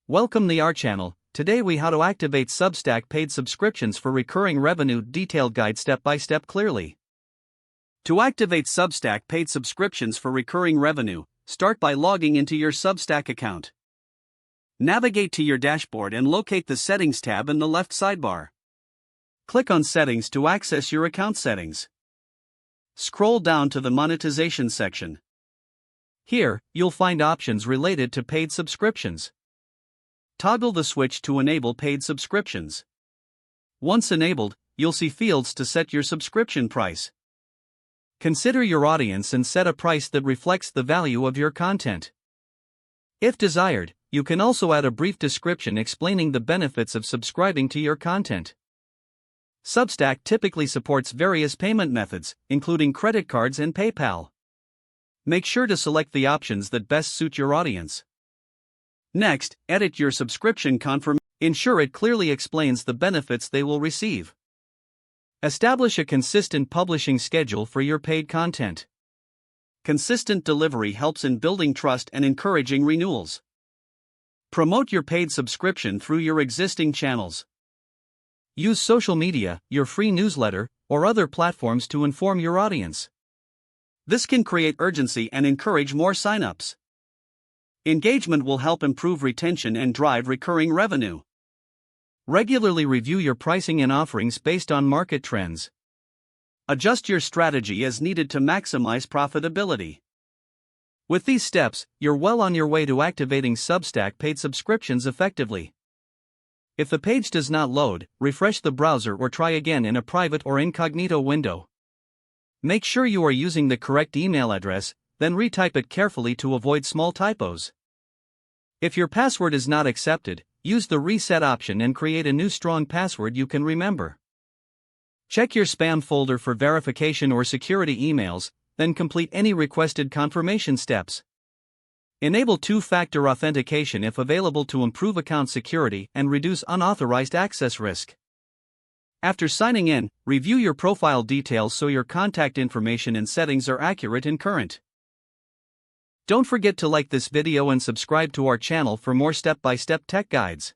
Welcome to our channel. Today we how to activate Substack paid subscriptions for recurring revenue. Detailed guide step by step clearly. To activate Substack paid subscriptions for recurring revenue, start by logging into your Substack account. Navigate to your dashboard and locate the Settings tab in the left sidebar. Click on Settings to access your account settings. Scroll down to the Monetization section. Here, you'll find options related to paid subscriptions. Toggle the switch to enable paid subscriptions. Once enabled, you'll see fields to set your subscription price. Consider your audience and set a price that reflects the value of your content. If desired, you can also add a brief description explaining the benefits of subscribing to your content. Substack typically supports various payment methods, including credit cards and PayPal. Make sure to select the options that best suit your audience. Next, edit your subscription confirmation. Ensure it clearly explains the benefits they will receive. Establish a consistent publishing schedule for your paid content. Consistent delivery helps in building trust and encouraging renewals. Promote your paid subscription through your existing channels. Use social media, your free newsletter, or other platforms to inform your audience. This can create urgency and encourage more signups. Engagement will help improve retention and drive recurring revenue. Regularly review your pricing and offerings based on market trends. Adjust your strategy as needed to maximize profitability. With these steps, you're well on your way to activating Substack paid subscriptions effectively. If the page does not load, refresh the browser or try again in a private or incognito window. Make sure you are using the correct email address, then retype it carefully to avoid small typos. If your password is not accepted, use the reset option and create a new strong password you can remember. Check your spam folder for verification or security emails, then complete any requested confirmation steps. Enable two-factor authentication if available to improve account security and reduce unauthorized access risk. After signing in, review your profile details so your contact information and settings are accurate and current. Don't forget to like this video and subscribe to our channel for more step-by-step tech guides.